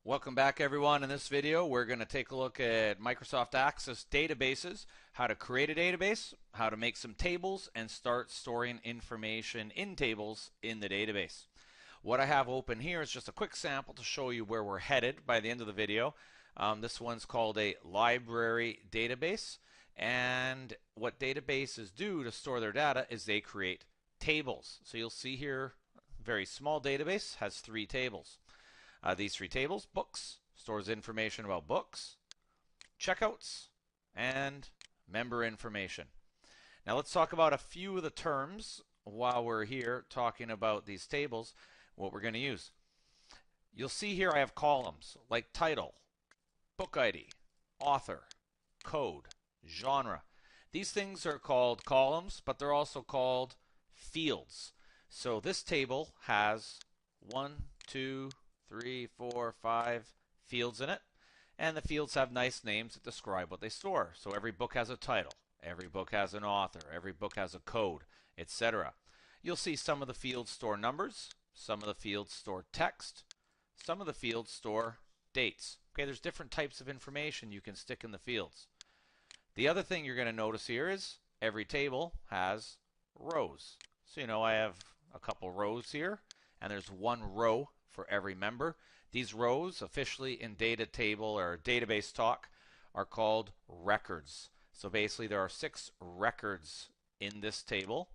Welcome back, everyone. In this video, we're going to take a look at Microsoft Access databases, how to create a database, how to make some tables, and start storing information in tables in the database. What I have open here is just a quick sample to show you where we're headed by the end of the video. This one's called a library database, and what databases do to store their data is they create tables. So you'll see here, a very small database has 3 tables. These 3 tables: books, stores information about books; checkouts; and member information. Now let's talk about a few of the terms while we're here talking about these tables, what we're going to use. You'll see here I have columns like title, book ID, author, code, genre. These things are called columns, but they're also called fields. So this table has 1, 2, 3, 4, 5 fields in it, and the fields have nice names that describe what they store. So every book has a title, every book has an author, every book has a code, etc. You'll see some of the fields store numbers, some of the fields store text, some of the fields store dates. Okay, there's different types of information you can stick in the fields. The other thing you're going to notice here is every table has rows. So I have a couple rows here, and there's 1 row for every member. These rows, officially in data table or database talk, are called records. So basically there are 6 records in this table,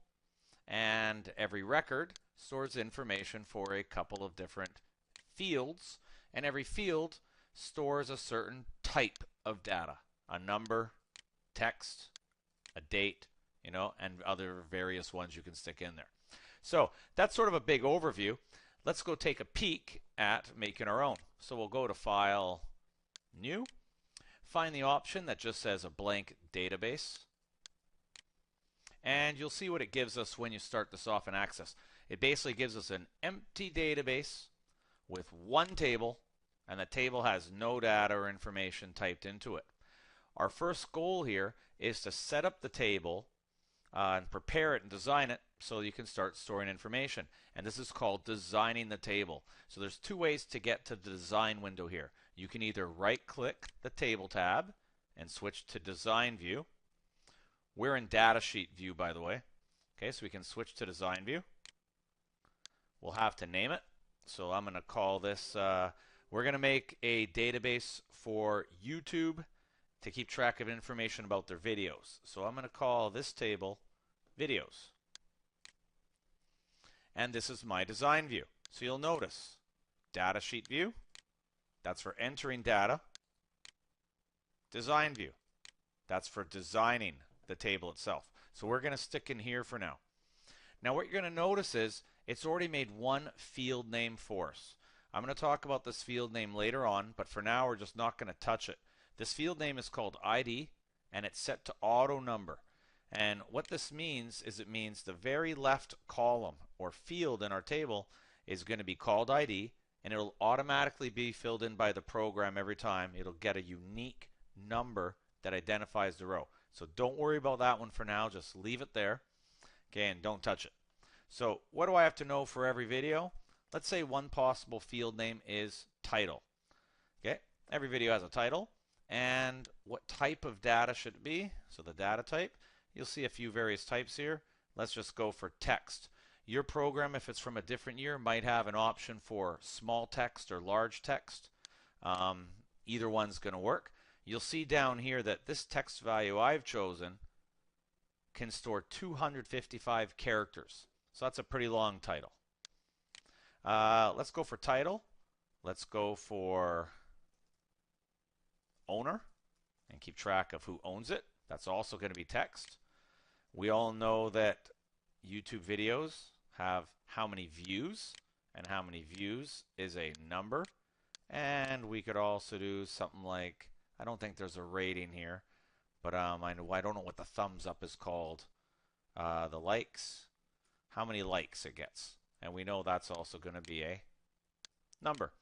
and every record stores information for a couple of different fields, and every field stores a certain type of data: a number, text, a date, and other various ones you can stick in there. So that's sort of a big overview. Let's go take a peek at making our own. So we'll go to File, New, find the option that just says a blank database, and you'll see what it gives us when you start this off in Access. It basically gives us an empty database with 1 table, and the table has no data or information typed into it. Our first goal here is to set up the table and prepare it and design it so you can start storing information. And this is called designing the table. So there's 2 ways to get to the design window here. You can either right-click the table tab and switch to design view. We're in data sheet view, by the way. Okay, so we can switch to design view. We'll have to name it. So I'm going to call this, we're going to make a database for YouTube to keep track of information about their videos. So I'm going to call this table videos. And this is my design view. So you'll notice data sheet view, that's for entering data. Design view, that's for designing the table itself. So we're going to stick in here for now. Now what you're going to notice is it's already made 1 field name for us. I'm going to talk about this field name later on, but for now we're just not going to touch it. This field name is called ID, and it's set to auto number. And what this means is it means the very left column or field in our table is going to be called ID, and it'll automatically be filled in by the program every time. It'll get a unique number that identifies the row. So don't worry about that one for now. Just leave it there. Okay, and don't touch it. So what do I have to know for every video? Let's say one possible field name is title. Okay, every video has a title. And what type of data should it be? So the data type, you'll see a few various types here. Let's just go for text. Your program, if it's from a different year, might have an option for small text or large text. Either one's going to work. You'll see down here that this text value I've chosen can store 255 characters. So that's a pretty long title. Let's go for title. Let's go for owner and keep track of who owns it. That's also going to be text. We all know that YouTube videos have how many views, and how many views is a number. And we could also do something like, I don't think there's a rating here, but I don't know what the thumbs up is called. The likes, how many likes it gets. And we know that's also going to be a number.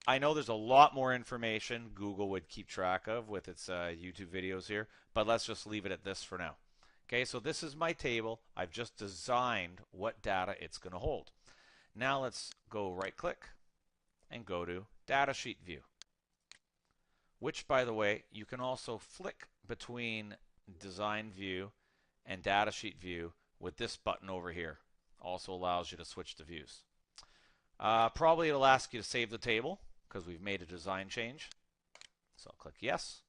I know there's a lot more information Google would keep track of with its YouTube videos here, but let's just leave it at this for now. Okay, so this is my table. I've just designed what data it's going to hold. Now let's go right click, and go to Datasheet View, which, by the way, you can also flick between Design View and Datasheet View with this button over here. Also allows you to switch the views. Probably it'll ask you to save the table because we've made a design change. So I'll click yes,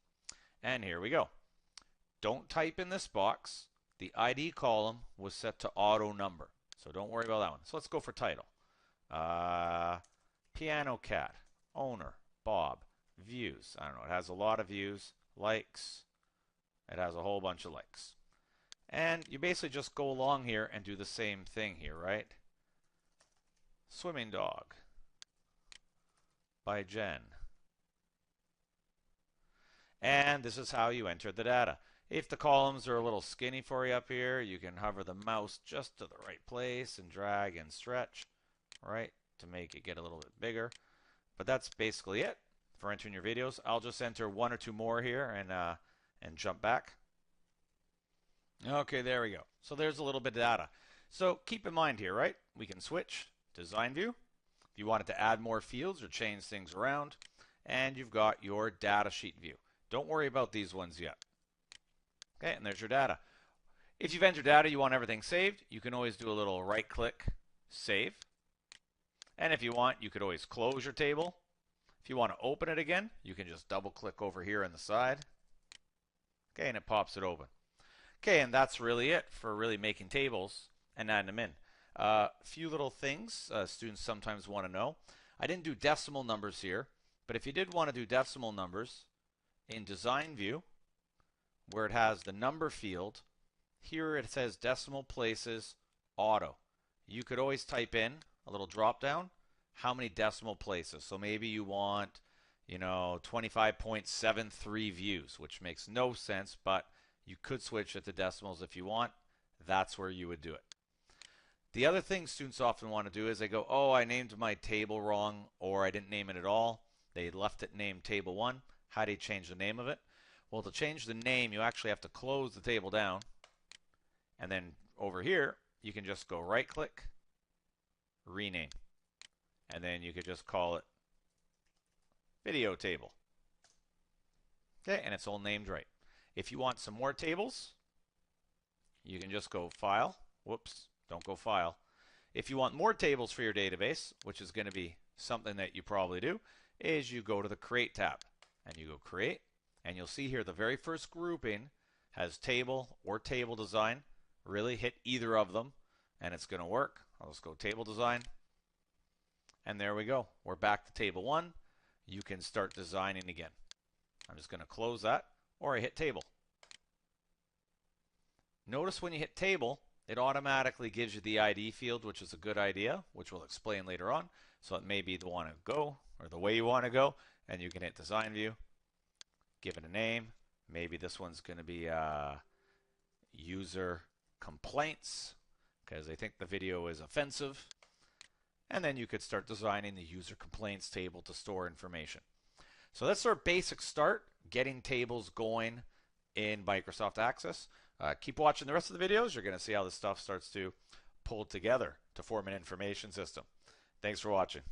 and here we go. Don't type in this box. The ID column was set to auto number, so don't worry about that one. So let's go for title. Piano Cat, owner, Bob, views. I don't know, it has a lot of views, likes. It has a whole bunch of likes. And you basically just go along here and do the same thing here, right? Swimming Dog by Jen. And this is how you enter the data. If the columns are a little skinny for you up here, you can hover the mouse just to the right place and drag and stretch, right, to make it get a little bit bigger. But that's basically it for entering your videos. I'll just enter one or two more here and jump back. Okay, there we go. So there's a little bit of data. So keep in mind here, right, we can switch Design View if you wanted to add more fields or change things around, and you've got your Datasheet View. Don't worry about these ones yet. Okay, and there's your data. If you've entered data, you want everything saved, you can always do a little right-click, save. And if you want, you could always close your table. If you want to open it again, you can just double-click over here on the side. Okay, and it pops it open. Okay, and that's really it for really making tables and adding them in. A few little things students sometimes want to know. I didn't do decimal numbers here, but if you did want to do decimal numbers in Design View, where it has the number field, here it says decimal places auto. You could always type in a little drop down how many decimal places. So maybe you want, 25.73 views, which makes no sense, but you could switch it to decimals if you want. That's where you would do it. The other thing students often want to do is they go, oh, I named my table wrong, or I didn't name it at all. They left it named Table 1. How do you change the name of it? Well, to change the name, you actually have to close the table down. And then over here, you can just go right-click, rename. And then you could just call it Video Table. Okay, and it's all named right. If you want some more tables, you can just go File. Whoops, don't go File. If you want more tables for your database, which is going to be something that you probably do, is you go to the Create tab. And you go Create. And you'll see here the very first grouping has table or table design. Really hit either of them and it's going to work. I'll just go table design. And there we go. We're back to table 1. You can start designing again. I'm just going to close that, or I hit table. Notice when you hit table, it automatically gives you the ID field, which is a good idea, which we'll explain later on. So it may be the one to go or the way you want to go, and you can hit Design View. Give it a name. Maybe this one's going to be user complaints because they think the video is offensive. And then you could start designing the user complaints table to store information. So that's our basic start, getting tables going in Microsoft Access. Keep watching the rest of the videos. You're going to see how this stuff starts to pull together to form an information system. Thanks for watching.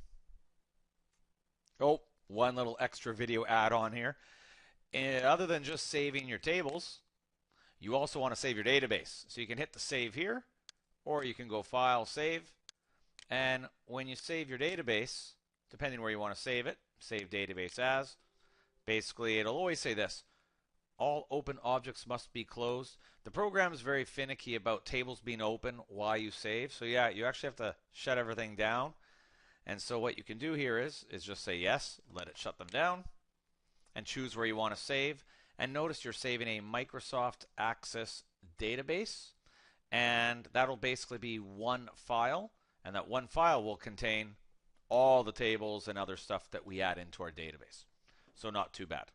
Oh, one little extra video add-on here. And other than just saving your tables, you also want to save your database. So you can hit the save here, or you can go File, Save. And when you save your database, depending where you want to save it, save database as, basically it'll always say this: all open objects must be closed. The program is very finicky about tables being open while you save. So yeah, you actually have to shut everything down. And so what you can do here is just say yes, let it shut them down, and choose where you want to save. And notice you're saving a Microsoft Access database, and that'll basically be one file, and that one file will contain all the tables and other stuff that we add into our database. So not too bad.